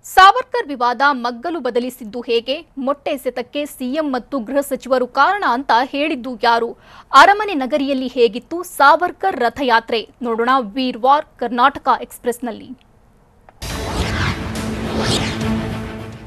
ಸಾವರ್ಕರ್ ವಿವಾದ ಮಗ್ಗಲು ಬದಲಿಸಿದ್ದು ಹೇಗೆ? ಮೊಟ್ಟೆ ಎಸೆತಕ್ಕೆ ಸಿಎಂ ಮತ್ತು ಗೃಹ ಸಚಿವರು ಕಾರಣ ಅಂತ ಹೇಳಿದ್ದು ಯಾರು? ಅರಮನೆ ನಗರಿಯಲ್ಲಿ ಹೇಗಿತ್ತು ಸಾವರ್ಕರ್ ರಥಯಾತ್ರೆ? ನೋಡೋಣ ವೀರ್ ವಾರ್ ಕರ್ನಾಟಕ ಎಕ್ಸ್‌ಪ್ರೆಸ್‌ನಲ್ಲಿ.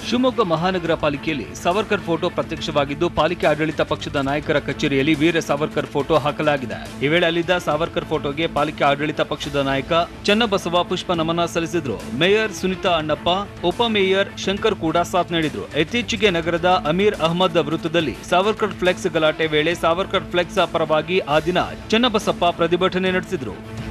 ಶಿವಮೊಗ್ಗ ಮಹಾನಗರ ಪಾಲಿಕೆಯಲ್ಲಿ ಸಾವರ್ಕರ್ ಫೋಟೋ ಪ್ರತ್ಯಕ್ಷವಾಗಿದ್ದು ಪಾಲಿಕೆ ಆಡಳಿತ ಪಕ್ಷದ ನಾಯಕರ ಕಚೇರಿಯಲ್ಲಿ ವೀರ ಸಾವರ್ಕರ್ ಫೋಟೋ ಹಾಕಲಾಗಿದೆ. ಈ ವೇಳೆ ಅಲ್ಲಿದ್ದ ಸಾವರ್ಕರ್ ಫೋಟೋಗೆ ಪಾಲಿಕೆ ಆಡಳಿತ ಪಕ್ಷದ ನಾಯಕ ಚನ್ನಬಸವ ಪುಷ್ಪ ನಮನ ಸಲ್ಲಿಸಿದ್ರು. ಮೇಯರ್ ಸುನಿತಾ ಅಣ್ಣಪ್ಪ, ಉಪಮೇಯರ್ ಶಂಕರ್ ಕೂಡ ಸಾಥ್ ನೀಡಿದ್ರು. ಇತ್ತೀಚೆಗೆ ನಗರದ ಅಮೀರ್ ಅಹಮದ್ ವೃತ್ತದಲ್ಲಿ ಸಾವರ್ಕರ್ ಫ್ಲೆಕ್ಸ್ ಗಲಾಟೆ ವೇಳೆ ಸಾವರ್ಕರ್ ಫ್ಲೆಕ್ಸ್ ಪರವಾಗಿ ಆ ದಿನ ಚನ್ನಬಸಪ್ಪ ಪ್ರತಿಭಟನೆ ನಡೆಸಿದ್ರು.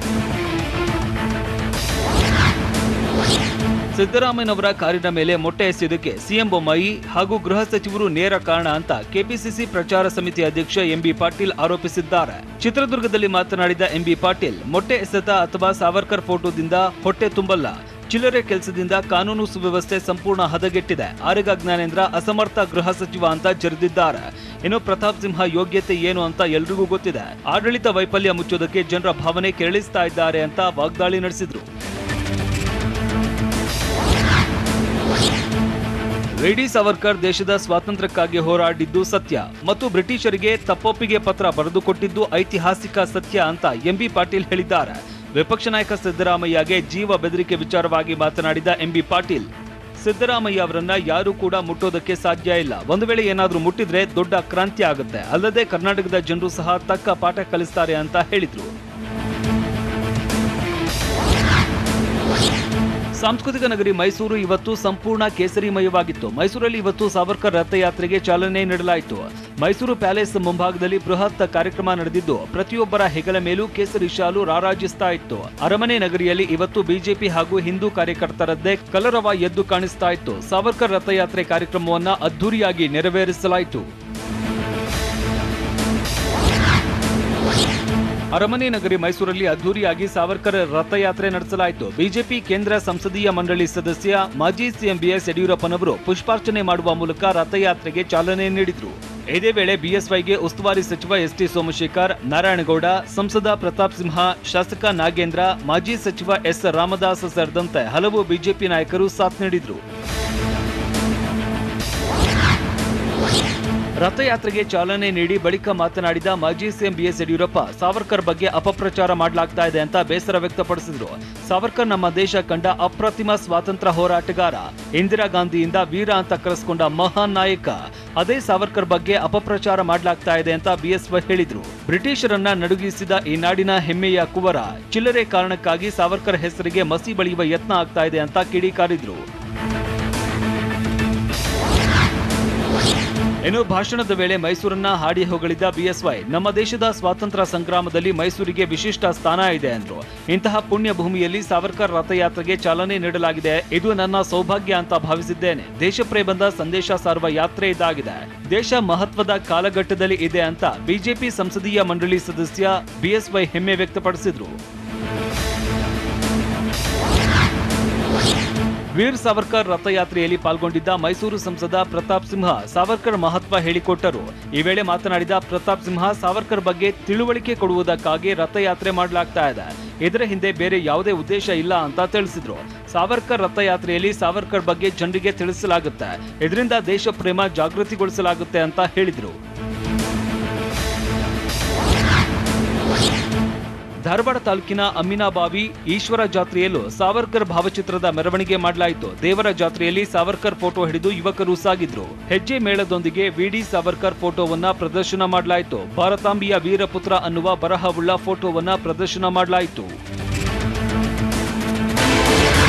ಸಿದ್ದರಾಮಯ್ಯನವರ ಕಾರಿನ ಮೇಲೆ ಮೊಟ್ಟೆ ಎಸೆಯುವುದಕ್ಕೆ ಸಿಎಂ ಬೊಮ್ಮಾಯಿ ಹಾಗೂ ಗೃಹ ಸಚಿವರು ನೇರ ಕಾರಣ ಅಂತ ಕೆಪಿಸಿಸಿ ಪ್ರಚಾರ ಸಮಿತಿ ಅಧ್ಯಕ್ಷ ಎಂಬಿ ಪಾಟೀಲ್ ಆರೋಪಿಸಿದ್ದಾರೆ. ಚಿತ್ರದುರ್ಗದಲ್ಲಿ ಮಾತನಾಡಿದ ಎಂಬಿ ಪಾಟೀಲ್, ಮೊಟ್ಟೆ ಎಸೆತ ಅಥವಾ ಸಾವರ್ಕರ್ ಫೋಟೋದಿಂದ ಹೊಟ್ಟೆ ತುಂಬಲ್ಲ. ಚಿಲ್ಲರೆ ಕೆಲಸದಿಂದ ಕಾನೂನು ಸುವ್ಯವಸ್ಥೆ ಸಂಪೂರ್ಣ ಹದಗೆಟ್ಟಿದೆ. ಆರ್ಗ ಜ್ಞಾನೇಂದ್ರ ಅಸಮರ್ಥ ಗೃಹ ಸಚಿವ ಅಂತ ಜರಿದಿದ್ದಾರೆ. ಇನ್ನು ಪ್ರತಾಪ್ ಸಿಂಹ ಯೋಗ್ಯತೆ ಏನು ಅಂತ ಎಲ್ರಿಗೂ ಗೊತ್ತಿದೆ. ಆಡಳಿತ ವೈಫಲ್ಯ ಮುಚ್ಚೋದಕ್ಕೆ ಜನರ ಭಾವನೆ ಕೆರಳಿಸ್ತಾ ಇದ್ದಾರೆ ಅಂತ ವಾಗ್ದಾಳಿ ನಡೆಸಿದ್ರು. ವಿ.ಡಿ. ಸಾವರ್ಕರ್ ದೇಶದ ಸ್ವಾತಂತ್ರ್ಯಕ್ಕಾಗಿ ಹೋರಾಡಿದ್ದು ಸತ್ಯ ಮತ್ತು ಬ್ರಿಟಿಷರಿಗೆ ತಪ್ಪೊಪ್ಪಿಗೆ ಪತ್ರ ಬರೆದುಕೊಟ್ಟಿದ್ದು ಐತಿಹಾಸಿಕ ಸತ್ಯ ಅಂತ ಎಂಬಿ ಪಾಟೀಲ್ ಹೇಳಿದ್ದಾರೆ. ವಿಪಕ್ಷ ನಾಯಕ ಸಿದ್ದರಾಮಯ್ಯಗೆ ಜೀವ ಬೆದರಿಕೆ ವಿಚಾರವಾಗಿ ಮಾತನಾಡಿದ ಎಂಬಿ ಪಾಟೀಲ್, ಸಿದ್ದರಾಮಯ್ಯ ಅವರನ್ನ ಯಾರು ಕೂಡ ಮುಟ್ಟೋದಕ್ಕೆ ಸಾಧ್ಯ ಇಲ್ಲ. ಒಂದು ವೇಳೆ ಏನಾದ್ರೂ ಮುಟ್ಟಿದ್ರೆ ದೊಡ್ಡ ಕ್ರಾಂತಿ ಆಗುತ್ತೆ. ಅಲ್ಲದೆ ಕರ್ನಾಟಕದ ಜನರು ಸಹ ತಕ್ಕ ಪಾಠ ಕಲಿಸ್ತಾರೆ ಅಂತ ಹೇಳಿದ್ರು. ಸಾಂಸ್ಕೃತಿಕ ನಗರಿ ಮೈಸೂರು ಇವತ್ತು ಸಂಪೂರ್ಣ ಕೇಸರಿಮಯವಾಗಿತ್ತು. ಮೈಸೂರಲ್ಲಿ ಇವತ್ತು ಸಾವರ್ಕರ್ ರಥಯಾತ್ರೆಗೆ ಚಾಲನೆ ನೀಡಲಾಯಿತು. ಮೈಸೂರು ಪ್ಯಾಲೇಸ್ ಮುಂಭಾಗದಲ್ಲಿ ಬೃಹತ್ ಕಾರ್ಯಕ್ರಮ ನಡೆದಿದ್ದು ಪ್ರತಿಯೊಬ್ಬರ ಹೆಗಲ ಮೇಲೂ ಕೇಸರಿ ಶಾಲು ರಾರಾಜಿಸ್ತಾ ಇತ್ತು. ಅರಮನೆ ನಗರಿಯಲ್ಲಿ ಇವತ್ತು ಬಿಜೆಪಿ ಹಾಗೂ ಹಿಂದೂ ಕಾರ್ಯಕರ್ತರದ್ದೇ ಕಲರವ ಎದ್ದು ಕಾಣಿಸ್ತಾ ಇತ್ತು. ಸಾವರ್ಕರ್ ರಥಯಾತ್ರೆ ಕಾರ್ಯಕ್ರಮವನ್ನ ಅದ್ದೂರಿಯಾಗಿ ನೆರವೇರಿಸಲಾಯಿತು. ಅರಮನೆ ನಗರಿ ಮೈಸೂರಲ್ಲಿ ಅದ್ದೂರಿಯಾಗಿ ಸಾವರ್ಕರ್ ರಥಯಾತ್ರೆ ನಡೆಸಲಾಯಿತು. ಬಿಜೆಪಿ ಕೇಂದ್ರ ಸಂಸದೀಯ ಮಂಡಳಿ ಸದಸ್ಯ ಮಾಜಿ ಸಿಎಂ ಬಿಎಸ್ ಯಡಿಯೂರಪ್ಪನವರು ಪುಷ್ಪಾರ್ಚನೆ ಮಾಡುವ ಮೂಲಕ ರಥಯಾತ್ರೆಗೆ ಚಾಲನೆ ನೀಡಿದರು. ಇದೇ ವೇಳೆ ಬಿಎಸ್ವೈಗೆ ಉಸ್ತುವಾರಿ ಸಚಿವ ಎಸ್ಟಿ ಸೋಮಶೇಖರ್, ನಾರಾಯಣಗೌಡ, ಸಂಸದ ಪ್ರತಾಪ್ ಸಿಂಹ, ಶಾಸಕ ನಾಗೇಂದ್ರ, ಮಾಜಿ ಸಚಿವ ಎಸ್ ರಾಮದಾಸ್ ಸೇರಿದಂತೆ ಹಲವು ಬಿಜೆಪಿ ನಾಯಕರು ಸಾಥ್ ನೀಡಿದರು. ರಥಯಾತ್ರೆಗೆ ಚಾಲನೆ ನೀಡಿ ಬಳಿಕ ಮಾತನಾಡಿದ ಮಾಜಿ ಸಿಎಂ ಬಿಎಸ್ ಯಡಿಯೂರಪ್ಪ, ಸಾವರ್ಕರ್ ಬಗ್ಗೆ ಅಪಪ್ರಚಾರ ಮಾಡಲಾಗ್ತಾ ಇದೆ ಅಂತ ಬೇಸರ ವ್ಯಕ್ತಪಡಿಸಿದರು. ಸಾವರ್ಕರ್ ನಮ್ಮ ದೇಶ ಕಂಡ ಅಪ್ರತಿಮ ಸ್ವಾತಂತ್ರ್ಯ ಹೋರಾಟಗಾರ. ಇಂದಿರಾ ಗಾಂಧಿಯಿಂದ ವೀರ ಅಂತ ಕರೆಸಿಕೊಂಡ ಮಹಾನ್ ನಾಯಕ. ಅದೇ ಸಾವರ್ಕರ್ ಬಗ್ಗೆ ಅಪಪ್ರಚಾರ ಮಾಡಲಾಗ್ತಾ ಇದೆ ಅಂತ ಬಿಎಸ್ವೈ ಹೇಳಿದ್ರು. ಬ್ರಿಟಿಷರನ್ನ ನಡುಗಿಸಿದ ಈ ನಾಡಿನ ಹೆಮ್ಮೆಯ ಕುವರ. ಚಿಲ್ಲರೆ ಕಾರಣಕ್ಕಾಗಿ ಸಾವರ್ಕರ್ ಹೆಸರಿಗೆ ಮಸಿ ಬಳಿಯುವ ಯತ್ನ ಆಗ್ತಾ ಇದೆ ಅಂತ ಕಿಡಿಕಾರಿದ್ರು. ಇನ್ನು ಭಾಷಣದ ವೇಳೆ ಮೈಸೂರನ್ನ ಹಾಡಿ ಹೊಗಳಿದ ಬಿಎಸ್ವೈ, ನಮ್ಮ ದೇಶದ ಸ್ವಾತಂತ್ರ್ಯ ಸಂಗ್ರಾಮದಲ್ಲಿ ಮೈಸೂರಿಗೆ ವಿಶಿಷ್ಟ ಸ್ಥಾನ ಇದೆ ಎಂದರು. ಇಂತಹ ಪುಣ್ಯ ಭೂಮಿಯಲ್ಲಿ ಸಾವರ್ಕರ್ ರಥಯಾತ್ರೆಗೆ ಚಾಲನೆ ನೀಡಲಾಗಿದೆ. ಇದು ನನ್ನ ಸೌಭಾಗ್ಯ ಅಂತ ಭಾವಿಸಿದ್ದೇನೆ. ದೇಶಪ್ರೇಮದ ಸಂದೇಶ ಸಾರುವ ಯಾತ್ರೆ ಇದಾಗಿದೆ. ದೇಶ ಮಹತ್ವದ ಕಾಲಘಟ್ಟದಲ್ಲಿ ಇದೆ ಅಂತ ಬಿಜೆಪಿ ಸಂಸದೀಯ ಮಂಡಳಿ ಸದಸ್ಯ ಬಿಎಸ್ವೈ ಹೆಮ್ಮೆ ವ್ಯಕ್ತಪಡಿಸಿದ್ರು. ವೀರ್ ಸಾವರ್ಕರ್ ರಥಯಾತ್ರೆಯಲ್ಲಿ ಪಾಲ್ಗೊಂಡಿದ್ದ ಮೈಸೂರು ಸಂಸದ ಪ್ರತಾಪ್ ಸಿಂಹ ಸಾವರ್ಕರ್ ಮಹತ್ವ ಹೇಳಿಕೊಟ್ಟರು. ಈ ವೇಳೆ ಮಾತನಾಡಿದ ಪ್ರತಾಪ್ ಸಿಂಹ, ಸಾವರ್ಕರ್ ಬಗ್ಗೆ ತಿಳುವಳಿಕೆ ಕೊಡುವುದಕ್ಕಾಗಿ ರಥಯಾತ್ರೆ ಮಾಡಲಾಗ್ತಾ ಇದೆ. ಇದರ ಹಿಂದೆ ಬೇರೆ ಯಾವುದೇ ಉದ್ದೇಶ ಇಲ್ಲ ಅಂತ ತಿಳಿಸಿದ್ರು. ಸಾವರ್ಕರ್ ರಥಯಾತ್ರೆಯಲ್ಲಿ ಸಾವರ್ಕರ್ ಬಗ್ಗೆ ಜನರಿಗೆ ತಿಳಿಸಲಾಗುತ್ತೆ. ಇದರಿಂದ ದೇಶ ಪ್ರೇಮ ಜಾಗೃತಿಗೊಳಿಸಲಾಗುತ್ತೆ ಅಂತ ಹೇಳಿದ್ರು. ಧಾರವಾಡ ತಾಲೂಕಿನ ಅಮ್ಮಿನಾಬಾವಿ ಈಶ್ವರ ಜಾತ್ರೆಯಲ್ಲೂ ಸಾವರ್ಕರ್ ಭಾವಚಿತ್ರದ ಮೆರವಣಿಗೆ ಮಾಡಲಾಯಿತು. ದೇವರ ಜಾತ್ರೆಯಲ್ಲಿ ಸಾವರ್ಕರ್ ಫೋಟೋ ಹಿಡಿದು ಯುವಕರು ಸಾಗಿದ್ರು. ಹೆಜ್ಜೆ ಮೇಳದೊಂದಿಗೆ ವಿ.ಡಿ. ಸಾವರ್ಕರ್ ಫೋಟೋವನ್ನ ಪ್ರದರ್ಶನ ಮಾಡಲಾಯಿತು. ಭಾರತಾಂಬಿಯ ವೀರಪುತ್ರ ಅನ್ನುವ ಬರಹವುಳ್ಳ ಫೋಟೋವನ್ನ ಪ್ರದರ್ಶನ ಮಾಡಲಾಯಿತು.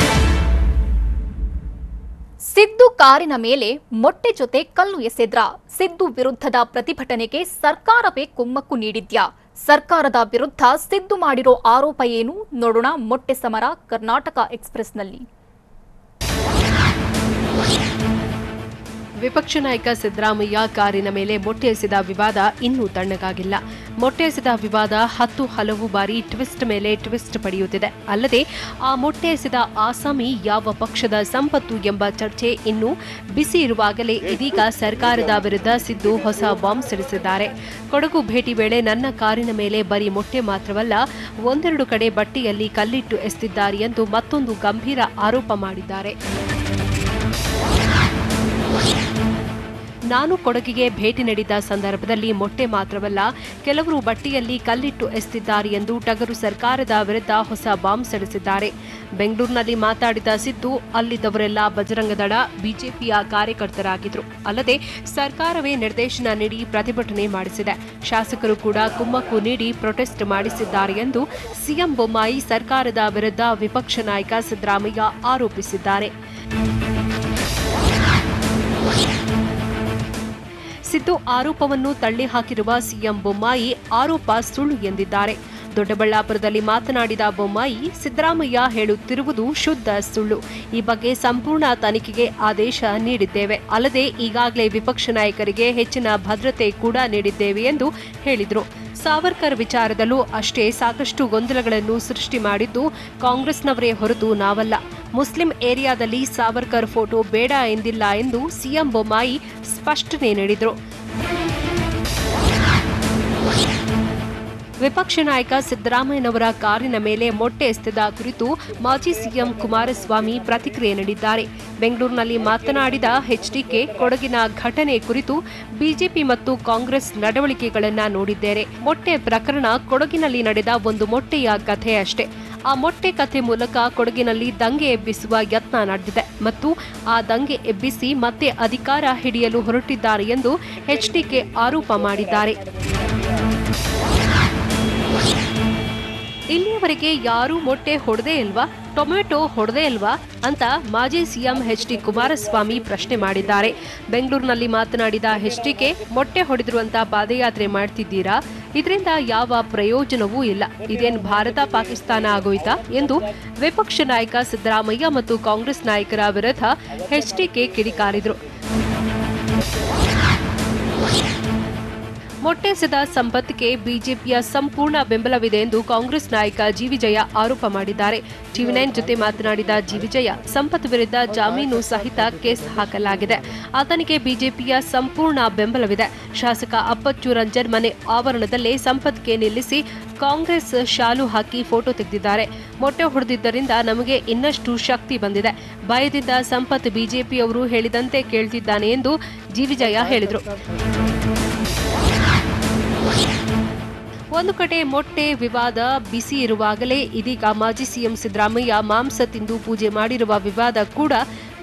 ಸಿದ್ದು ಕಾರಿನ ಮೇಲೆ ಮೊಟ್ಟೆ ಜೊತೆ ಕಲ್ಲು ಎಸೆದ್ರ? ಸಿದ್ದು ವಿರುದ್ಧದ ಪ್ರತಿಭಟನೆಗೆ ಸರ್ಕಾರವೇ ಕುಮ್ಮಕ್ಕು ನೀಡಿದ್ಯಾ? ಸರ್ಕಾರದ ವಿರುದ್ಧ ಸಿದ್ದು ಮಾಡಿರೋ ಆರೋಪ ಏನು? ನೋಡೋಣ ಮೊಟ್ಟೆ ಸಮರ ಕರ್ನಾಟಕ ಎಕ್ಸ್‌ಪ್ರೆಸ್‌ನಲ್ಲಿ. ವಿಪಕ್ಷ ನಾಯಕ ಸಿದ್ದರಾಮಯ್ಯ ಕಾರಿನ ಮೇಲೆ ಮೊಟ್ಟೆ ಎಸೆದ ವಿವಾದ ಇನ್ನೂ ತಣ್ಣಗಾಗಿಲ್ಲ. ಮೊಟ್ಟೆ ಎಸೆದ ವಿವಾದ ಹಲವು ಬಾರಿ ಟ್ವಿಸ್ಟ್ ಮೇಲೆ ಟ್ವಿಸ್ಟ್ ಪಡೆಯುತ್ತಿದೆ. ಅಲ್ಲದೆ ಆ ಮೊಟ್ಟೆ ಎಸೆದ ಆಸಾಮಿ ಯಾವ ಪಕ್ಷದ ಸಂಪತ್ತು ಎಂಬ ಚರ್ಚೆ ಇನ್ನೂ ಬಿಸಿ ಇರುವಾಗಲೇ ಇದೀಗ ಸರ್ಕಾರದ ವಿರುದ್ಧ ಸಿದ್ದು ಹೊಸ ಬಾಂಬ್ ಸಿಡಿಸಿದ್ದಾರೆ. ಕೊಡಗು ಭೇಟಿ ವೇಳೆ ನನ್ನ ಕಾರಿನ ಮೇಲೆ ಬರೀ ಮೊಟ್ಟೆ ಮಾತ್ರವಲ್ಲ, ಒಂದೆರಡು ಕಡೆ ಬಟ್ಟೆಯಲ್ಲಿ ಕಲ್ಲಿಟ್ಟು ಎಸೆದಿದ್ದಾರೆ ಎಂದು ಮತ್ತೊಂದು ಗಂಭೀರ ಆರೋಪ ಮಾಡಿದ್ದಾರೆ. ನಾನು ಕೊಡಗಿಗೆ ಭೇಟಿ ನೀಡಿದ ಸಂದರ್ಭದಲ್ಲಿ ಮೊಟ್ಟೆ ಮಾತ್ರವಲ್ಲ, ಕೆಲವರು ಬಟ್ಟೆಯಲ್ಲಿ ಕಲ್ಲಿಟ್ಟು ಎಸೆದಿದ್ದಾರೆ ಎಂದು ಟಗರು ಸರ್ಕಾರದ ವಿರುದ್ಧ ಹೊಸ ಬಾಂಬ್ ಸಿಡಿಸಿದ್ದಾರೆ. ಬೆಂಗಳೂರಿನಲ್ಲಿ ಮಾತಾಡಿದ ಸಿದ್ದು, ಅಲ್ಲಿದ್ದವರೆಲ್ಲ ಬಜರಂಗದಳ, ಬಿಜೆಪಿಯ ಕಾರ್ಯಕರ್ತರಾಗಿದ್ರು. ಅಲ್ಲದೆ ಸರ್ಕಾರವೇ ನಿರ್ದೇಶನ ನೀಡಿ ಪ್ರತಿಭಟನೆ ಮಾಡಿಸಿದೆ. ಶಾಸಕರು ಕೂಡ ಕುಮ್ಮಕ್ಕು ನೀಡಿ ಪ್ರೊಟೆಸ್ಟ್ ಮಾಡಿಸಿದ್ದಾರೆ ಎಂದು ಸಿಎಂ ಬೊಮ್ಮಾಯಿ ಸರ್ಕಾರದ ವಿರುದ್ಧ ವಿಪಕ್ಷ ನಾಯಕ ಸಿದ್ದರಾಮಯ್ಯ ಆರೋಪಿಸಿದ್ದಾರೆ. ಸಿದ್ದು ಆರೋಪವನ್ನು ತಳ್ಳಿಹಾಕಿರುವ ಸಿಎಂ ಬೊಮ್ಮಾಯಿ ಆರೋಪ ಸುಳ್ಳು ಎಂದಿದ್ದಾರೆ. ದೊಡ್ಡಬಳ್ಳಾಪುರದಲ್ಲಿ ಮಾತನಾಡಿದ ಬೊಮ್ಮಾಯಿ, ಸಿದ್ದರಾಮಯ್ಯ ಹೇಳುತ್ತಿರುವುದು ಶುದ್ಧ ಸುಳ್ಳು. ಈ ಬಗ್ಗೆ ಸಂಪೂರ್ಣ ತನಿಖೆಗೆ ಆದೇಶ ನೀಡಿದ್ದೇವೆ. ಅಲ್ಲದೆ ಈಗಾಗಲೇ ವಿಪಕ್ಷ ನಾಯಕರಿಗೆ ಹೆಚ್ಚಿನ ಭದ್ರತೆ ಕೂಡ ನೀಡಿದ್ದೇವೆ ಎಂದು ಹೇಳಿದರು. ಸಾವರ್ಕರ್ ವಿಚಾರದಲ್ಲೂ ಅಷ್ಟೇ ಸಾಕಷ್ಟು ಗೊಂದಲಗಳನ್ನು ಸೃಷ್ಟಿ ಮಾಡಿದ್ದು ಕಾಂಗ್ರೆಸ್ನವರೇ ಹೊರತು ನಾವಲ್ಲ. ಮುಸ್ಲಿಂ ಏರಿಯಾದಲ್ಲಿ ಸಾವರ್ಕರ್ ಫೋಟೋ ಬೇಡ ಎಂದಿಲ್ಲ ಎಂದು ಸಿಎಂ ಬೊಮ್ಮಾಯಿ ಸ್ಪಷ್ಟನೆ ನೀಡಿದರು. ವಿಪಕ್ಷ ನಾಯಕ ಸಿದ್ದರಾಮಯ್ಯನವರ ಕಾರಿನ ಮೇಲೆ ಮೊಟ್ಟೆ ಎಸೆದ ಕುರಿತು ಮಾಜಿ ಸಿಎಂ ಕುಮಾರಸ್ವಾಮಿ ಪ್ರತಿಕ್ರಿಯೆ ನೀಡಿದ್ದಾರೆ. ಬೆಂಗಳೂರಿನಲ್ಲಿ ಮಾತನಾಡಿದ ಎಚ್ಡಿಕೆ, ಕೊಡಗಿನ ಘಟನೆ ಕುರಿತು ಬಿಜೆಪಿ ಮತ್ತು ಕಾಂಗ್ರೆಸ್ ನಡವಳಿಕೆಗಳನ್ನು ನೋಡಿದ್ದೇನೆ. ಮೊಟ್ಟೆ ಪ್ರಕರಣ ಕೊಡಗಿನಲ್ಲಿ ನಡೆದ ಒಂದು ಮೊಟ್ಟೆಯ ಕಥೆ ಅಷ್ಟೇ. ಆ ಮೊಟ್ಟೆ ಕಥೆ ಮೂಲಕ ಕೊಡಗಿನಲ್ಲಿ ದಂಗೆ ಎಬ್ಬಿಸುವ ಯತ್ನ ನಡೆದಿದೆ ಮತ್ತು ಆ ದಂಗೆ ಎಬ್ಬಿಸಿ ಮತ್ತೆ ಅಧಿಕಾರ ಹಿಡಿಯಲು ಹೊರಟಿದ್ದಾರೆ ಎಂದು ಎಚ್ಡಿಕೆ ಆರೋಪ ಮಾಡಿದ್ದಾರೆ. ಇಲ್ಲಿಯವರೆಗೆ ಯಾರೂ ಮೊಟ್ಟೆ ಹೊಡೆದೇ ಇಲ್ವಾ, ಟೊಮೆಟೊ ಹೊಡೆದೇ ಇಲ್ವಾ ಅಂತ ಮಾಜಿ ಸಿಎಂ ಎಚ್ಡಿ ಕುಮಾರಸ್ವಾಮಿ ಪ್ರಶ್ನೆ ಮಾಡಿದ್ದಾರೆ. ಬೆಂಗಳೂರಿನಲ್ಲಿ ಮಾತನಾಡಿದ ಎಚ್ಡಿಕೆ, ಮೊಟ್ಟೆ ಹೊಡೆದ್ರು ಅಂತ ಪಾದಯಾತ್ರೆ ಮಾಡ್ತಿದ್ದೀರಾ? ಇದರಿಂದ ಯಾವ ಪ್ರಯೋಜನವೂ ಇಲ್ಲ. ಇದೇನು ಭಾರತ ಪಾಕಿಸ್ತಾನ ಆಗೋಯ್ತಾ ಎಂದು ವಿಪಕ್ಷ ನಾಯಕ ಸಿದ್ದರಾಮಯ್ಯ ಮತ್ತು ಕಾಂಗ್ರೆಸ್ ನಾಯಕರ ವಿರುದ್ಧ ಎಚ್ಡಿಕೆ ಕಿಡಿಕಾರಿದ್ರು. ಮೊಟ್ಟೆ ಎಸೆದ ಸಂಪತ್ಗೆ ಬಿಜೆಪಿಯ ಸಂಪೂರ್ಣ ಬೆಂಬಲವಿದೆ ಎಂದು ಕಾಂಗ್ರೆಸ್ ನಾಯಕ ಜಿವಿಜಯ ಆರೋಪ ಮಾಡಿದ್ದಾರೆ. ಟಿವಿ9 ಜೊತೆ ಮಾತನಾಡಿದ ಜಿವಿಜಯ, ಸಂಪತ್ ವಿರುದ್ಧ ಜಾಮೀನು ಸಹಿತ ಕೇಸ್ ಹಾಕಲಾಗಿದೆ. ಆತನಿಗೆ ಬಿಜೆಪಿಯ ಸಂಪೂರ್ಣ ಬೆಂಬಲವಿದೆ. ಶಾಸಕ ಅಪ್ಪಚ್ಚು ರಂಜನ್ ಮನೆ ಆವರಣದಲ್ಲೇ ಸಂಪತ್ಗೆ ನಿಲ್ಲಿಸಿ ಕಾಂಗ್ರೆಸ್ ಶಾಲು ಹಾಕಿ ಫೋಟೋ ತೆಗೆದಿದ್ದಾರೆ. ಮೊಟ್ಟೆ ಹೊಡೆದಿದ್ದರಿಂದ ನಮಗೆ ಇನ್ನಷ್ಟು ಶಕ್ತಿ ಬಂದಿದೆ. ಭಯದಿಂದ ಸಂಪತ್ ಬಿಜೆಪಿಯವರು ಹೇಳಿದಂತೆ ಕೇಳ್ತಿದ್ದಾನೆ ಎಂದು ಜಿವಿಜಯ ಹೇಳಿದರು. ಒಂದು ಕಡೆ ಮೊಟ್ಟೆ ವಿವಾದ ಬಿಸಿ ಇರುವಾಗಲೇ ಇದೀಗ ಮಾಜಿ ಸಿಎಂ ಸಿದ್ದರಾಮಯ್ಯ ಮಾಂಸ ತಿಂದು ಪೂಜೆ ಮಾಡಿರುವ ವಿವಾದ ಕೂಡ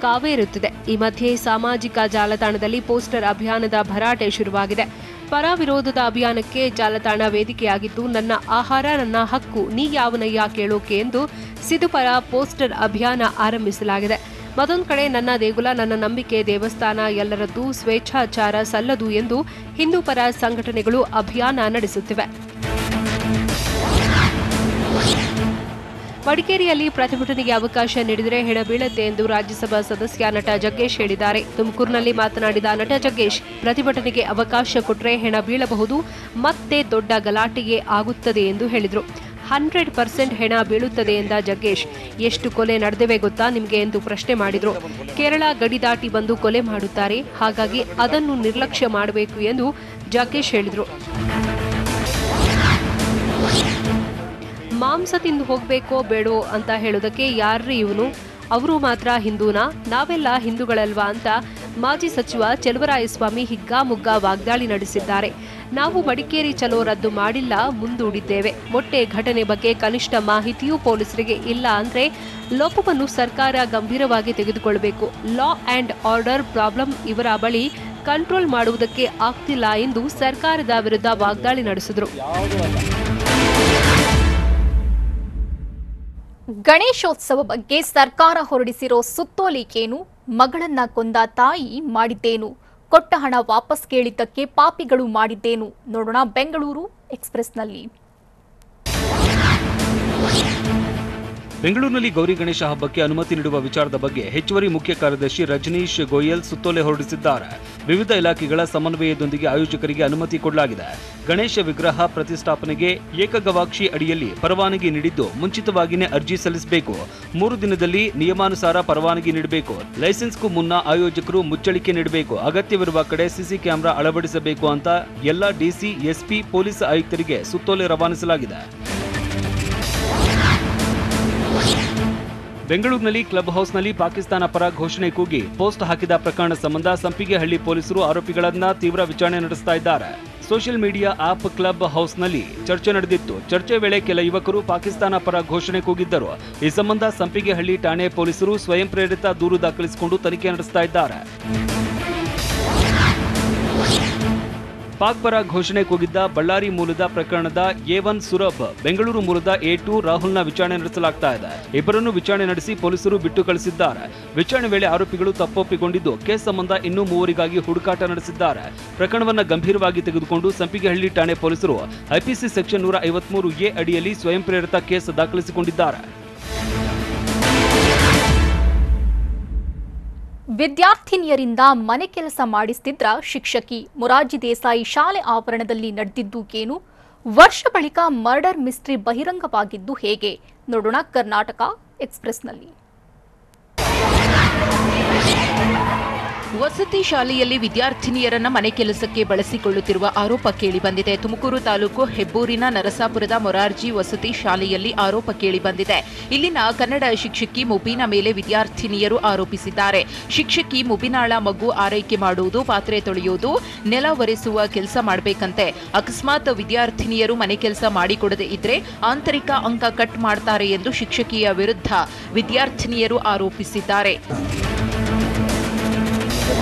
ಕಾವೇರುತ್ತಿದೆ. ಈ ಮಧ್ಯೆ ಸಾಮಾಜಿಕ ಜಾಲತಾಣದಲ್ಲಿ ಪೋಸ್ಟರ್ ಅಭಿಯಾನದ ಭರಾಟೆ ಶುರುವಾಗಿದೆ. ಪರ ವಿರೋಧದ ಅಭಿಯಾನಕ್ಕೆ ಜಾಲತಾಣ ವೇದಿಕೆಯಾಗಿದ್ದು, ನನ್ನ ಆಹಾರ ನನ್ನ ಹಕ್ಕು, ನೀ ಯಾವನಯ್ಯ ಕೇಳೋಕೆ ಎಂದು ಸಿದ್ದು ಪರ ಪೋಸ್ಟರ್ ಅಭಿಯಾನ ಆರಂಭಿಸಲಾಗಿದೆ. ಮತ್ತೊಂದು ಕಡೆ ನನ್ನ ದೇಗುಲ ನನ್ನ ನಂಬಿಕೆ ದೇವಸ್ಥಾನ ಎಲ್ಲರದ್ದು, ಸ್ವೇಚ್ಛಾಚಾರ ಸಲ್ಲದು ಎಂದು ಹಿಂದೂ ಪರ ಸಂಘಟನೆಗಳು ಅಭಿಯಾನ ನಡೆಸುತ್ತಿವೆ. ಮಡಿಕೇರಿಯಲ್ಲಿ ಪ್ರತಿಭಟನೆಗೆ ಅವಕಾಶ ನೀಡಿದರೆ ಹೆಣ ಬೀಳುತ್ತೆ ಎಂದು ರಾಜ್ಯಸಭಾ ಸದಸ್ಯ ನಟ ಜಗ್ಗೇಶ್ ಹೇಳಿದ್ದಾರೆ. ತುಮಕೂರಿನಲ್ಲಿ ಮಾತನಾಡಿದ ನಟ ಜಗ್ಗೇಶ್, ಪ್ರತಿಭಟನೆಗೆ ಅವಕಾಶ ಕೊಟ್ಟರೆ ಹೆಣ ಬೀಳಬಹುದು, ಮತ್ತೆ ದೊಡ್ಡ ಗಲಾಟೆಯೇ ಆಗುತ್ತದೆ ಎಂದು ಹೇಳಿದರು. 100% ಹೆಣ ಬೀಳುತ್ತದೆ ಎಂದ ಜಗ್ಗೇಶ್, ಎಷ್ಟು ಕೊಲೆ ನಡೆದಿವೆ ಗೊತ್ತಾ ನಿಮಗೆ ಎಂದು ಪ್ರಶ್ನೆ ಮಾಡಿದರು. ಕೇರಳ ಗಡಿ ದಾಟಿ ಬಂದು ಕೊಲೆ ಮಾಡುತ್ತಾರೆ, ಹಾಗಾಗಿ ಅದನ್ನು ನಿರ್ಲಕ್ಷ್ಯ ಮಾಡಬೇಕು ಎಂದು ಜಗ್ಗೇಶ್ ಹೇಳಿದರು. ಮಾಂಸ ತಿಂದು ಹೋಗ್ಬೇಕೋ ಬೇಡೋ ಅಂತ ಹೇಳೋದಕ್ಕೆ ಯಾರ್ರೀ ಇವನು? ಅವರು ಮಾತ್ರ ಹಿಂದೂನಾ? ನಾವೆಲ್ಲ ಹಿಂದೂಗಳಲ್ವಾ ಅಂತ ಮಾಜಿ ಸಚಿವ ಚೆಲುವರಾಯಸ್ವಾಮಿ ಹಿಗ್ಗಾಮುಗ್ಗಾ ವಾಗ್ದಾಳಿ ನಡೆಸಿದ್ದಾರೆ. ನಾವು ಮಡಿಕೇರಿ ಚಲೋ ರದ್ದು ಮಾಡಿಲ್ಲ, ಮುಂದೂಡಿದ್ದೇವೆ. ಮೊಟ್ಟೆ ಘಟನೆ ಬಗ್ಗೆ ಕನಿಷ್ಠ ಮಾಹಿತಿಯೂ ಪೊಲೀಸರಿಗೆ ಇಲ್ಲ ಅಂದ್ರೆ ಲೋಪವನ್ನು ಸರ್ಕಾರ ಗಂಭೀರವಾಗಿ ತೆಗೆದುಕೊಳ್ಳಬೇಕು. ಲಾ ಅಂಡ್ ಆರ್ಡರ್ ಪ್ರಾಬ್ಲಮ್ ಇವರ ಬಳಿ ಕಂಟ್ರೋಲ್ ಮಾಡುವುದಕ್ಕೆ ಆಗ್ತಿಲ್ಲ ಎಂದು ಸರ್ಕಾರದ ವಿರುದ್ಧ ವಾಗ್ದಾಳಿ ನಡೆಸಿದರು. ಗಣೇಶೋತ್ಸವ ಬಗ್ಗೆ ಸರ್ಕಾರ ಹೊರಡಿಸಿರೋ ಸುತ್ತೋಲೆಗೇನು? ಮಗಳನ್ನ ಕೊಂದ ತಾಯಿ ಮಾಡಿದ್ದೇನು? ಕೊಟ್ಟ ಹಣ ವಾಪಸ್ ಕೇಳಿದ್ದಕ್ಕೆ ಪಾಪಿಗಳು ಮಾಡಿದ್ದೇನು? ನೋಡೋಣ ಬೆಂಗಳೂರು ಎಕ್ಸ್‌ಪ್ರೆಸ್‌ನಲ್ಲಿ. ಬೆಂಗಳೂರಿನಲ್ಲಿ ಗೌರಿ ಗಣೇಶ ಹಬ್ಬಕ್ಕೆ ಅನುಮತಿ ನೀಡುವ ವಿಚಾರದ ಬಗ್ಗೆ ಹೆಚ್ಚುವರಿ ಮುಖ್ಯ ಕಾರ್ಯದರ್ಶಿ ರಜನೀಶ್ ಗೋಯಲ್ ಸುತ್ತೋಲೆ ಹೊರಡಿಸಿದ್ದಾರೆ. ವಿವಿಧ ಇಲಾಖೆಗಳ ಸಮನ್ವಯದೊಂದಿಗೆ ಆಯೋಜಕರಿಗೆ ಅನುಮತಿ ಕೊಡಲಾಗಿದೆ. ಗಣೇಶ ವಿಗ್ರಹ ಪ್ರತಿಷ್ಠಾಪನೆಗೆ ಏಕಗವಾಕ್ಷಿ ಅಡಿಯಲ್ಲಿ ಪರವಾನಗಿ ನೀಡಿದ್ದು, ಮುಂಚಿತವಾಗಿಯೇ ಅರ್ಜಿ ಸಲ್ಲಿಸಬೇಕು. 3 ದಿನದಲ್ಲಿ ನಿಯಮಾನುಸಾರ ಪರವಾನಗಿ ನೀಡಬೇಕು. ಲೈಸೆನ್ಸ್ಗೂ ಮುನ್ನ ಆಯೋಜಕರು ಮುಚ್ಚಳಿಕೆ ನೀಡಬೇಕು. ಅಗತ್ಯವಿರುವ ಕಡೆ ಸಿಸಿ ಕ್ಯಾಮೆರಾ ಅಳವಡಿಸಬೇಕು ಅಂತ ಎಲ್ಲ ಡಿಸಿ, ಎಸ್ಪಿ, ಪೊಲೀಸ್ ಆಯುಕ್ತರಿಗೆ ಸುತ್ತೋಲೆ ರವಾನಿಸಲಾಗಿದೆ. ಬೆಂಗಳೂರಿನಲ್ಲಿ ಕ್ಲಬ್ ಹೌಸ್ನಲ್ಲಿ ಪಾಕಿಸ್ತಾನ ಪರ ಘೋಷಣೆ ಕೂಗಿ ಪೋಸ್ಟ್ ಹಾಕಿದ ಪ್ರಕರಣ ಸಂಬಂಧ ಸಂಪಿಗೆಹಳ್ಳಿ ಪೊಲೀಸರು ಆರೋಪಿಗಳನ್ನ ತೀವ್ರ ವಿಚಾರಣೆ ನಡೆಸ್ತಾ ಇದ್ದಾರೆ. ಸೋಷಿಯಲ್ ಮೀಡಿಯಾ ಆಪ್ ಕ್ಲಬ್ ಹೌಸ್ನಲ್ಲಿ ಚರ್ಚೆ ನಡೆದಿತ್ತು. ಚರ್ಚೆ ವೇಳೆ ಕೆಲ ಯುವಕರು ಪಾಕಿಸ್ತಾನ ಪರ ಘೋಷಣೆ ಕೂಗಿದ್ದರು. ಈ ಸಂಬಂಧ ಸಂಪಿಗೆಹಳ್ಳಿ ಠಾಣೆ ಪೊಲೀಸರು ಸ್ವಯಂ ಪ್ರೇರಿತ ದೂರು ದಾಖಲಿಸಿಕೊಂಡು ತನಿಖೆ ನಡೆಸ್ತಾ ಇದ್ದಾರೆ. ಪಾಕ್ ಪರ ಘೋಷಣೆ ಕೂಗಿದ್ದ ಬಳ್ಳಾರಿ ಮೂಲದ ಪ್ರಕರಣದ A1 ಸುರಭ್, ಬೆಂಗಳೂರು ಮೂಲದ A2 ರಾಹುಲ್ನ ವಿಚಾರಣೆ ನಡೆಸಲಾಗ್ತಾ ಇದೆ. ಇಬ್ಬರನ್ನು ವಿಚಾರಣೆ ನಡೆಸಿ ಪೊಲೀಸರು ಬಿಟ್ಟು ಕಳಿಸಿದ್ದಾರೆ. ವಿಚಾರಣೆ ವೇಳೆ ಆರೋಪಿಗಳು ತಪ್ಪೊಪ್ಪಿಕೊಂಡಿದ್ದು ಕೇಸ್ ಸಂಬಂಧ ಇನ್ನೂ ಮೂವರಿಗಾಗಿ ಹುಡುಕಾಟ ನಡೆಸಿದ್ದಾರೆ. ಪ್ರಕರಣವನ್ನು ಗಂಭೀರವಾಗಿ ತೆಗೆದುಕೊಂಡು ಸಂಪಿಗೆಹಳ್ಳಿ ಠಾಣೆ ಪೊಲೀಸರು IPC ಸೆಕ್ಷನ್ 153A ಅಡಿಯಲ್ಲಿ ಸ್ವಯಂ ಪ್ರೇರಿತ ಕೇಸ್ ದಾಖಲಿಸಿಕೊಂಡಿದ್ದಾರೆ. ವಿದ್ಯಾರ್ಥಿನಿಯರಿಂದ ಮನೆ ಕೆಲಸ ಮಾಡಿಸ್ತಿದ್ರ ಶಿಕ್ಷಕಿ. ಮೊರಾರ್ಜಿ ದೇಸಾಯಿ ಶಾಲೆ ಆವರಣದಲ್ಲಿ ನಡೆದಿದ್ದು ಏನು? ವರ್ಷ ಬಳಿಕ ಮರ್ಡರ್ ಮಿಸ್ಟ್ರಿ ಬಹಿರಂಗವಾಗಿದ್ದು ಹೇಗೆ? ನೋಡೋಣ ಕರ್ನಾಟಕ ಎಕ್ಸ್‌ಪ್ರೆಸ್‌ನಲ್ಲಿ. ವಸತಿ ಶಾಲೆಯಲ್ಲಿ ವಿದ್ಯಾರ್ಥಿನಿಯರನ್ನ ಮನೆ ಕೆಲಸಕ್ಕೆ ಬಳಸಿಕೊಳ್ಳುತ್ತಿರುವ ಆರೋಪ ಕೇಳಿಬಂದಿದೆ. ತುಮಕೂರು ತಾಲೂಕು ಹೆಬ್ಬೂರಿನ ನರಸಾಪುರದ ಮೊರಾರ್ಜಿ ವಸತಿ ಶಾಲೆಯಲ್ಲಿ ಆರೋಪ ಕೇಳಿಬಂದಿದೆ. ಇಲ್ಲಿನ ಕನ್ನಡ ಶಿಕ್ಷಕಿ ಮುಬೀನಾ ಮೇಲೆ ವಿದ್ಯಾರ್ಥಿನಿಯರು ಆರೋಪಿಸಿದ್ದಾರೆ. ಶಿಕ್ಷಕಿ ಮುಬೀನಾಳ ಮಗು ಆರೈಕೆ ಮಾಡುವುದು, ಪಾತ್ರೆ ತೊಳೆಯುವುದು, ನೆಲ ಒರೆಸುವ ಕೆಲಸ ಮಾಡಬೇಕಂತೆ. ಅಕಸ್ಮಾತ್ ವಿದ್ಯಾರ್ಥಿನಿಯರು ಮನೆ ಕೆಲಸ ಮಾಡಿಕೊಡದೇ ಇದ್ರೆ ಆಂತರಿಕ ಅಂಕ ಕಟ್ ಮಾಡ್ತಾರೆ ಎಂದು ಶಿಕ್ಷಕಿಯ ವಿರುದ್ಧ ವಿದ್ಯಾರ್ಥಿನಿಯರು ಆರೋಪಿಸಿದ್ದಾರೆ.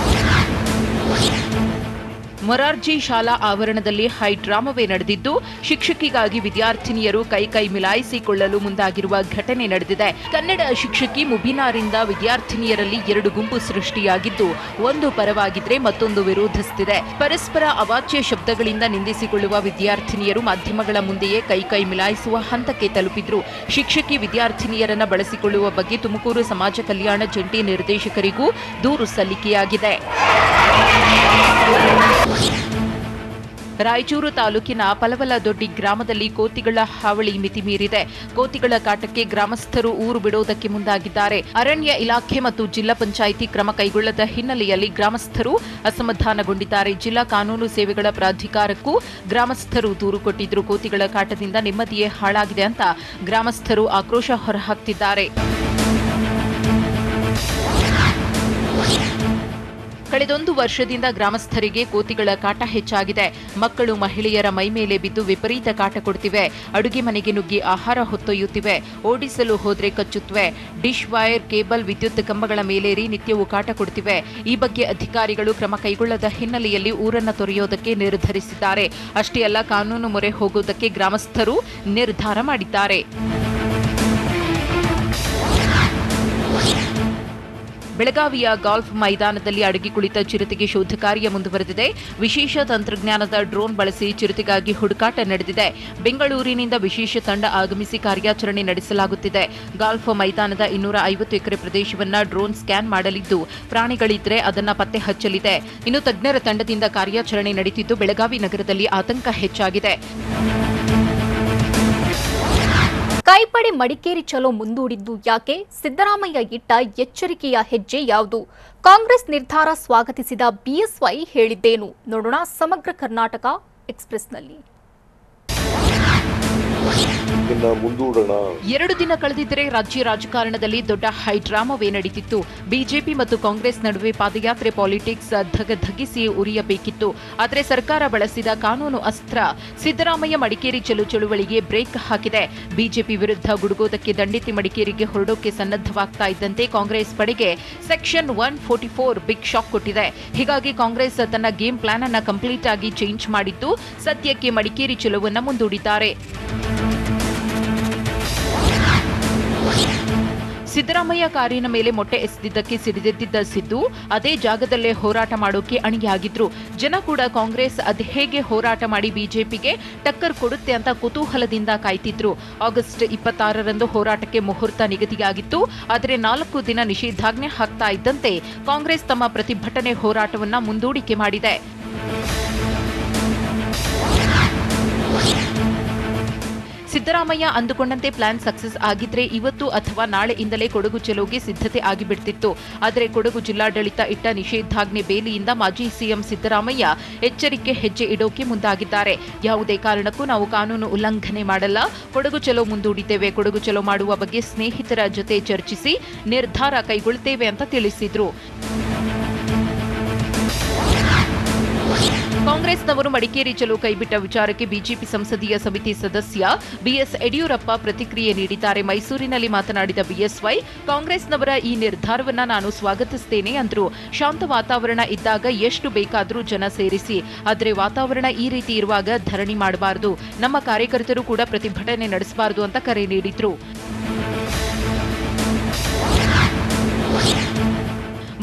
ಮೊರಾರ್ಜಿ ಶಾಲಾ ಆವರಣದಲ್ಲಿ ಹೈಡ್ರಾಮವೇ ನಡೆದಿದ್ದು, ಶಿಕ್ಷಕಿಗಾಗಿ ವಿದ್ಯಾರ್ಥಿನಿಯರು ಕೈ ಮಿಲಾಯಿಸಿಕೊಳ್ಳಲು ಮುಂದಾಗಿರುವ ಘಟನೆ ನಡೆದಿದೆ. ಕನ್ನಡ ಶಿಕ್ಷಕಿ ಮುಬೀನಾರಿಂದ ವಿದ್ಯಾರ್ಥಿನಿಯರಲ್ಲಿ ಎರಡು ಗುಂಪು ಸೃಷ್ಟಿಯಾಗಿದ್ದು, ಒಂದು ಪರವಾಗಿದ್ರೆ ಮತ್ತೊಂದು ವಿರೋಧಿಸುತ್ತಿದೆ. ಪರಸ್ಪರ ಅವಾಚ್ಯ ಶಬ್ದಗಳಿಂದ ನಿಂದಿಸಿಕೊಳ್ಳುವ ವಿದ್ಯಾರ್ಥಿನಿಯರು ಮಾಧ್ಯಮಗಳ ಮುಂದೆಯೇ ಕೈ ಮಿಲಾಯಿಸುವ ಹಂತಕ್ಕೆ ತಲುಪಿದ್ರು. ಶಿಕ್ಷಕಿ ವಿದ್ಯಾರ್ಥಿನಿಯರನ್ನ ಬಳಸಿಕೊಳ್ಳುವ ಬಗ್ಗೆ ತುಮಕೂರು ಸಮಾಜ ಕಲ್ಯಾಣ ಜಂಟಿ ನಿರ್ದೇಶಕರಿಗೂ ದೂರು ಸಲ್ಲಿಕೆಯಾಗಿದೆ. ರಾಯಚೂರು ತಾಲೂಕಿನ ಪಲವಲದೊಡ್ಡಿ ಗ್ರಾಮದಲ್ಲಿ ಕೋತಿಗಳ ಹಾವಳಿ ಮಿತಿಮೀರಿದೆ. ಕೋತಿಗಳ ಕಾಟಕ್ಕೆ ಗ್ರಾಮಸ್ಥರು ಊರು ಬಿಡೋದಕ್ಕೆ ಮುಂದಾಗಿದ್ದಾರೆ. ಅರಣ್ಯ ಇಲಾಖೆ ಮತ್ತು ಜಿಲ್ಲಾ ಪಂಚಾಯಿತಿ ಕ್ರಮ ಕೈಗೊಳ್ಳದ ಹಿನ್ನೆಲೆಯಲ್ಲಿ ಗ್ರಾಮಸ್ಥರು ಅಸಮಾಧಾನಗೊಂಡಿದ್ದಾರೆ. ಜಿಲ್ಲಾ ಕಾನೂನು ಸೇವೆಗಳ ಪ್ರಾಧಿಕಾರಕ್ಕೂ ಗ್ರಾಮಸ್ಥರು ದೂರು ಕೊಟ್ಟಿದ್ರು. ಕೋತಿಗಳ ಕಾಟದಿಂದ ನೆಮ್ಮದಿಯೇ ಹಾಳಾಗಿದೆ ಅಂತ ಗ್ರಾಮಸ್ಥರು ಆಕ್ರೋಶ ಹೊರಹಾಕ್ತಿದ್ದಾರೆ. ಕಳೆದೊಂದು ವರ್ಷದಿಂದ ಗ್ರಾಮಸ್ಥರಿಗೆ ಕೋತಿಗಳ ಕಾಟ ಹೆಚ್ಚಾಗಿದೆ. ಮಕ್ಕಳು ಮಹಿಳೆಯರ ಮೈ ಮೇಲೆ ಬಿದ್ದು ವಿಪರೀತ ಕಾಟ ಕೊಡ್ತಿವೆ. ಅಡುಗೆ ಮನೆಗೆ ನುಗ್ಗಿ ಆಹಾರ ಹೊತ್ತೊಯ್ಯುತ್ತಿವೆ. ಓಡಿಸಲು ಹೋದ್ರೆ ಕಚ್ಚುತ್ತವೆ. ಡಿಶ್ ವೈರ್, ಕೇಬಲ್, ವಿದ್ಯುತ್ ಕಂಬಗಳ ಮೇಲೇರಿ ನಿತ್ಯವೂ ಕಾಟ ಕೊಡ್ತಿವೆ. ಈ ಬಗ್ಗೆ ಅಧಿಕಾರಿಗಳು ಕ್ರಮ ಕೈಗೊಳ್ಳದ ಹಿನ್ನೆಲೆಯಲ್ಲಿ ಊರನ್ನ ತೊರೆಯೋದಕ್ಕೆ ನಿರ್ಧರಿಸಿದ್ದಾರೆ. ಅಷ್ಟೇ ಅಲ್ಲ, ಕಾನೂನು ಮೊರೆ ಹೋಗುವುದಕ್ಕೆ ಗ್ರಾಮಸ್ಥರು ನಿರ್ಧಾರ ಮಾಡಿದ್ದಾರೆ. ಬೆಳಗಾವಿಯ ಗಾಲ್ಫ್ ಮೈದಾನದಲ್ಲಿ ಅಡಗಿ ಕುಳಿತ ಚಿರತೆಗೆ ಶೋಧ ಕಾರ್ಯ ಮುಂದುವರೆದಿದೆ. ವಿಶೇಷ ತಂತ್ರಜ್ಞಾನದ ಡ್ರೋನ್ ಬಳಸಿ ಚಿರತೆಗಾಗಿ ಹುಡುಕಾಟ ನಡೆದಿದೆ. ಬೆಂಗಳೂರಿನಿಂದ ವಿಶೇಷ ತಂಡ ಆಗಮಿಸಿ ಕಾರ್ಯಾಚರಣೆ ನಡೆಸಲಾಗುತ್ತಿದೆ. ಗಾಲ್ಫ್ ಮೈದಾನದ 250 ಎಕರೆ ಪ್ರದೇಶವನ್ನ ಡ್ರೋನ್ ಸ್ಕ್ಯಾನ್ ಮಾಡಲಿದ್ದು, ಪ್ರಾಣಿಗಳಿದ್ರೆ ಅದನ್ನ ಪತ್ತೆ ಹಚ್ಚಲಿದೆ. ಇನ್ನು ತಜ್ಞರ ತಂಡದಿಂದ ಕಾರ್ಯಾಚರಣೆ ನಡೆದಿದ್ದು, ಬೆಳಗಾವಿ ನಗರದಲ್ಲಿ ಆತಂಕ ಹೆಚ್ಚಾಗಿದೆ. ಕೈಪಡೆ ಮಡಿಕೇರಿ ಚಲೋ ಮುಂದೂಡಿದ್ದು ಯಾಕೆ? ಸಿದ್ದರಾಮಯ್ಯ ಇಟ್ಟ ಎಚ್ಚರಿಕೆಯ ಹೆಜ್ಜೆ ಯಾವುದು? ಕಾಂಗ್ರೆಸ್ ನಿರ್ಧಾರ ಸ್ವಾಗತಿಸಿದ ಬಿಎಸ್ವೈ ಹೇಳಿದ್ದೇನು? ನೋಡೋಣ ಸಮಗ್ರ ಕರ್ನಾಟಕ ಎಕ್ಸ್‌ಪ್ರೆಸ್‌ನಲ್ಲಿ. 2 ದಿನ ಕಳೆದಿದ್ದರೆ ರಾಜ್ಯ ರಾಜಕಾರಣದಲ್ಲಿ ದೊಡ್ಡ ಹೈಡ್ರಾಮವೇ ನಡೆದಿತ್ತು. ಬಿಜೆಪಿ ಮತ್ತು ಕಾಂಗ್ರೆಸ್ ನಡುವೆ ಪಾದಯಾತ್ರೆ ಪಾಲಿಟಿಕ್ಸ್ ಧಗಧಗಿಸಿ ಉರಿಯಬೇಕಿತ್ತು. ಆದರೆ ಸರ್ಕಾರ ಬಳಸಿದ ಕಾನೂನು ಅಸ್ತ್ರ ಸಿದ್ದರಾಮಯ್ಯ ಮಡಿಕೇರಿ ಚಳುವಳಿಗೆ ಬ್ರೇಕ್ ಹಾಕಿದೆ. ಬಿಜೆಪಿ ವಿರುದ್ಧ ಗುಡುಗೋದಕ್ಕೆ ದಂಡೆತ್ತಿ ಮಡಿಕೇರಿಗೆ ಹೊರಡೋಕೆ ಸನ್ನದ್ಧವಾಗ್ತಾ ಇದ್ದಂತೆ ಕಾಂಗ್ರೆಸ್ ಪಡೆಗೆ ಸೆಕ್ಷನ್ 144 ಬಿಗ್ ಶಾಕ್ ಕೊಟ್ಟಿದೆ. ಹೀಗಾಗಿ ಕಾಂಗ್ರೆಸ್ ತನ್ನ ಗೇಮ್ ಪ್ಲಾನ್ ಅನ್ನ ಕಂಪ್ಲೀಟ್ ಆಗಿ ಚೇಂಜ್ ಮಾಡಿದ್ದು, ಸದ್ಯಕ್ಕೆ ಮಡಿಕೇರಿ ಚಲುವನ್ನ ಮುಂದೂಡಿದ್ದಾರೆ. ಸಿದ್ದರಾಮಯ್ಯ ಕಾರಿನ ಮೇಲೆ ಮೊಟ್ಟೆ ಎಸೆದಿದ್ದಕ್ಕೆ ಸಿಡಿದೆದ್ದಿದ್ದ ಸಿದ್ದು ಅದೇ ಜಾಗದಲ್ಲೇ ಹೋರಾಟ ಮಾಡೋಕೆ ಅಣಿಯಾಗಿದ್ರು. ಜನ ಕೂಡ ಕಾಂಗ್ರೆಸ್ ಅದು ಹೇಗೆ ಹೋರಾಟ ಮಾಡಿ ಬಿಜೆಪಿಗೆ ಟಕ್ಕರ್ ಕೊಡುತ್ತೆ ಅಂತ ಕುತೂಹಲದಿಂದ ಕಾಯ್ತಿದ್ರು. ಆಗಸ್ಟ್ 26ರಂದು ಹೋರಾಟಕ್ಕೆ ಮುಹೂರ್ತ ನಿಗದಿಯಾಗಿತ್ತು. ಆದರೆ 4 ದಿನ ನಿಷೇಧಾಜ್ಞೆ ಹಾಕ್ತಾ ಇದ್ದಂತೆ ಕಾಂಗ್ರೆಸ್ ತಮ್ಮ ಪ್ರತಿಭಟನೆ ಹೋರಾಟವನ್ನ ಮುಂದೂಡಿಕೆ ಮಾಡಿದೆ. ಸಿದ್ದರಾಮಯ್ಯ ಅಂದುಕೊಂಡಂತೆ ಪ್ಲಾನ್ ಸಕ್ಸಸ್ ಆಗಿದ್ರೆ ಇವತ್ತು ಅಥವಾ ನಾಳೆಯಿಂದಲೇ ಕೊಡಗು ಚಲೋಗೆ ಸಿದ್ಧತೆ ಆಗಿಬಿಡ್ತಿತ್ತು. ಆದರೆ ಕೊಡಗು ಜಿಲ್ಲಾಡಳಿತ ಇಟ್ಟ ನಿಷೇಧಾಜ್ಞೆ ಬೇಲಿಯಿಂದ ಮಾಜಿ ಸಿಎಂ ಸಿದ್ದರಾಮಯ್ಯ ಎಚ್ಚರಿಕೆ ಹೆಜ್ಜೆ ಇಡೋಕೆ ಮುಂದಾಗಿದ್ದಾರೆ. ಯಾವುದೇ ಕಾರಣಕ್ಕೂ ನಾವು ಕಾನೂನು ಉಲ್ಲಂಘನೆ ಮಾಡಲ್ಲ, ಕೊಡಗು ಚಲೋ ಮುಂದೂಡಿದ್ದೇವೆ, ಕೊಡಗು ಚಲೋ ಮಾಡುವ ಬಗ್ಗೆ ಸ್ನೇಹಿತರ ಜೊತೆ ಚರ್ಚಿಸಿ ನಿರ್ಧಾರ ಕೈಗೊಳ್ಳುತ್ತೇವೆ ಅಂತ ತಿಳಿಸಿದ್ರು. ಕಾಂಗ್ರೆಸ್ನವರು ಮಡಿಕೇರಿ ಚಲೋ ಕೈಬಿಟ್ಟ ವಿಚಾರಕ್ಕೆ ಬಿಜೆಪಿ ಸಂಸದೀಯ ಸಮಿತಿ ಸದಸ್ಯ ಬಿಎಸ್ ಯಡಿಯೂರಪ್ಪ ಪ್ರತಿಕ್ರಿಯೆ ನೀಡಿದ್ದಾರೆ. ಮೈಸೂರಿನಲ್ಲಿ ಮಾತನಾಡಿದ ಬಿಎಸ್ವೈ, ಕಾಂಗ್ರೆಸ್ನವರ ಈ ನಿರ್ಧಾರವನ್ನ ನಾನು ಸ್ವಾಗತಿಸುತ್ತೇನೆ ಅಂದ್ರು. ಶಾಂತ ವಾತಾವರಣ ಇದ್ದಾಗ ಎಷ್ಟು ಬೇಕಾದರೂ ಜನ ಸೇರಿಸಿ, ಆದರೆ ವಾತಾವರಣ ಈ ರೀತಿ ಇರುವಾಗ ಧರಣಿ ಮಾಡಬಾರದು, ನಮ್ಮ ಕಾರ್ಯಕರ್ತರು ಕೂಡ ಪ್ರತಿಭಟನೆ ನಡೆಸಬಾರದು ಅಂತ ಕರೆ ನೀಡಿದ್ರು.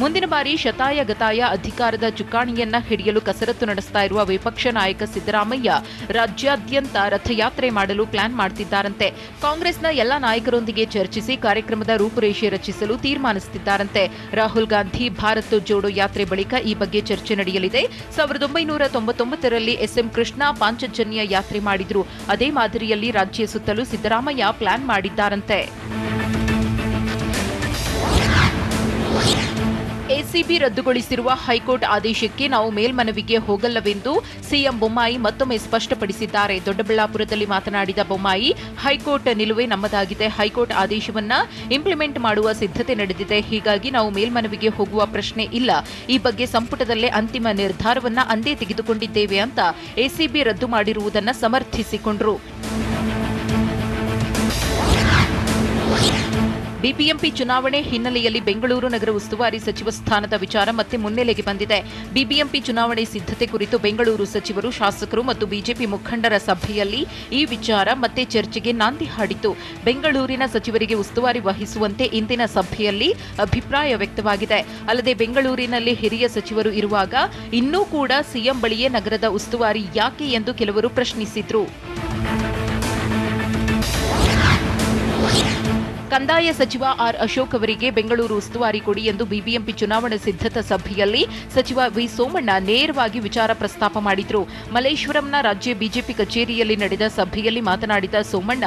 ಮುಂದಿನ ಬಾರಿ ಶತಾಯ ಗತಾಯ ಅಧಿಕಾರದ ಚುಕ್ಕಾಣಿಯನ್ನ ಹಿಡಿಯಲು ಕಸರತ್ತು ನಡೆಸ್ತಾ ಇರುವ ವಿಪಕ್ಷ ನಾಯಕ ಸಿದ್ದರಾಮಯ್ಯ ರಾಜ್ಯಾದ್ಯಂತ ರಥಯಾತ್ರೆ ಮಾಡಲು ಪ್ಲಾನ್ ಮಾಡ್ತಿದ್ದಾರಂತೆ. ಕಾಂಗ್ರೆಸ್ನ ಎಲ್ಲ ನಾಯಕರೊಂದಿಗೆ ಚರ್ಚಿಸಿ ಕಾರ್ಯಕ್ರಮದ ರೂಪುರೇಷೆ ರಚಿಸಲು ತೀರ್ಮಾನಿಸುತ್ತಿದ್ದಾರಂತೆ. ರಾಹುಲ್ ಗಾಂಧಿ ಭಾರತ್ ಜೋಡೋ ಯಾತ್ರೆ ಬಳಿಕ ಈ ಬಗ್ಗೆ ಚರ್ಚೆ ನಡೆಯಲಿದೆ. 1999ರಲ್ಲಿ ಎಸ್ಎಂ ಕೃಷ್ಣ ಪಾಂಚಜನ್ಯ ಯಾತ್ರೆ ಮಾಡಿದ್ರು. ಅದೇ ಮಾದರಿಯಲ್ಲಿ ರಾಜ್ಯ ಸುತ್ತಲೂ ಸಿದ್ದರಾಮಯ್ಯ ಪ್ಲಾನ್ ಮಾಡಿದ್ದಾರಂತೆ. ಎಸಿಬಿ ರದ್ದುಗೊಳಿಸಿರುವ ಹೈಕೋರ್ಟ್ ಆದೇಶಕ್ಕೆ ನಾವು ಮೇಲ್ಮನವಿಗೆ ಹೋಗಲ್ಲವೆಂದು ಸಿಎಂ ಬೊಮ್ಮಾಯಿ ಮತ್ತೊಮ್ಮೆ ಸ್ಪಷ್ಟಪಡಿಸಿದ್ದಾರೆ. ದೊಡ್ಡಬಳ್ಳಾಪುರದಲ್ಲಿ ಮಾತನಾಡಿದ ಬೊಮ್ಮಾಯಿ, ಹೈಕೋರ್ಟ್ ನಿಲುವೇ ನಮ್ಮದಾಗಿದೆ. ಹೈಕೋರ್ಟ್ ಆದೇಶವನ್ನ ಇಂಪ್ಲಿಮೆಂಟ್ ಮಾಡುವ ಸಿದ್ಧತೆ ನಡೆದಿದೆ. ಹೀಗಾಗಿ ನಾವು ಮೇಲ್ಮನವಿಗೆ ಹೋಗುವ ಪ್ರಶ್ನೆ ಇಲ್ಲ. ಈ ಬಗ್ಗೆ ಸಂಪುಟದಲ್ಲೇ ಅಂತಿಮ ನಿರ್ಧಾರವನ್ನ ಅಂದೇ ತೆಗೆದುಕೊಂಡಿದ್ದೇವೆ ಅಂತ ಎಸಿಬಿ ರದ್ದು ಮಾಡಿರುವುದನ್ನು ಸಮರ್ಥಿಸಿಕೊಂಡರು. ಬಿಬಿಎಂಪಿ ಚುನಾವಣೆ ಹಿನ್ನೆಲೆಯಲ್ಲಿ ಬೆಂಗಳೂರು ನಗರ ಉಸ್ತುವಾರಿ ಸಚಿವ ಸ್ಥಾನದ ವಿಚಾರ ಮತ್ತೆ ಮುನ್ನೆಲೆಗೆ ಬಂದಿದೆ. ಬಿಬಿಎಂಪಿ ಚುನಾವಣೆ ಸಿದ್ಧತೆ ಕುರಿತು ಬೆಂಗಳೂರು ಸಚಿವರು, ಶಾಸಕರು ಮತ್ತು ಬಿಜೆಪಿ ಮುಖಂಡರ ಸಭೆಯಲ್ಲಿ ಈ ವಿಚಾರ ಮತ್ತೆ ಚರ್ಚೆಗೆ ನಾಂದಿ ಹಾಡಿತು. ಬೆಂಗಳೂರಿನ ಸಚಿವರಿಗೆ ಉಸ್ತುವಾರಿ ವಹಿಸುವಂತೆ ಇಂದಿನ ಸಭೆಯಲ್ಲಿ ಅಭಿಪ್ರಾಯ ವ್ಯಕ್ತವಾಗಿದೆ. ಅಲ್ಲದೆ ಬೆಂಗಳೂರಿನಲ್ಲಿ ಹಿರಿಯ ಸಚಿವರು ಇರುವಾಗ ಇನ್ನೂ ಕೂಡ ಸಿಎಂ ಬಳಿಯೇ ನಗರದ ಉಸ್ತುವಾರಿ ಯಾಕೆ ಎಂದು ಕೆಲವರು ಪ್ರಶ್ನಿಸಿದ್ರು. ಕಂದಾಯ ಸಚಿವ ಆರ್ ಅಶೋಕ್ ಅವರಿಗೆ ಬೆಂಗಳೂರು ಉಸ್ತುವಾರಿ ಕೊಡಿ ಎಂದು ಬಿಬಿಎಂಪಿ ಚುನಾವಣಾ ಸಿದ್ಧತಾ ಸಭೆಯಲ್ಲಿ ಸಚಿವ ವಿ ಸೋಮಣ್ಣ ನೇರವಾಗಿ ವಿಚಾರ ಪ್ರಸ್ತಾಪ ಮಾಡಿದ್ರು. ಮಲ್ಲೇಶ್ವರಂನ ರಾಜ್ಯ ಬಿಜೆಪಿ ಕಚೇರಿಯಲ್ಲಿ ನಡೆದ ಸಭೆಯಲ್ಲಿ ಮಾತನಾಡಿದ ಸೋಮಣ್ಣ,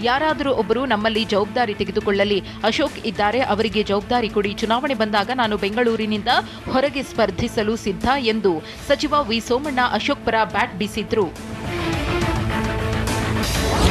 ಯಾರಾದರೂ ಒಬ್ಬರು ನಮ್ಮಲ್ಲಿ ಜವಾಬ್ದಾರಿ ತೆಗೆದುಕೊಳ್ಳಲಿ, ಅಶೋಕ್ ಇದ್ದಾರೆ, ಅವರಿಗೆ ಜವಾಬ್ದಾರಿ ಕೊಡಿ, ಚುನಾವಣೆ ಬಂದಾಗ ನಾನು ಬೆಂಗಳೂರಿನಿಂದ ಹೊರಗೆ ಸ್ಪರ್ಧಿಸಲು ಸಿದ್ಧ ಎಂದು ಸಚಿವ ವಿ ಸೋಮಣ್ಣ ಅಶೋಕ್ ಪರ ಬ್ಯಾಟ್ ಬೀಸಿದ್ರು.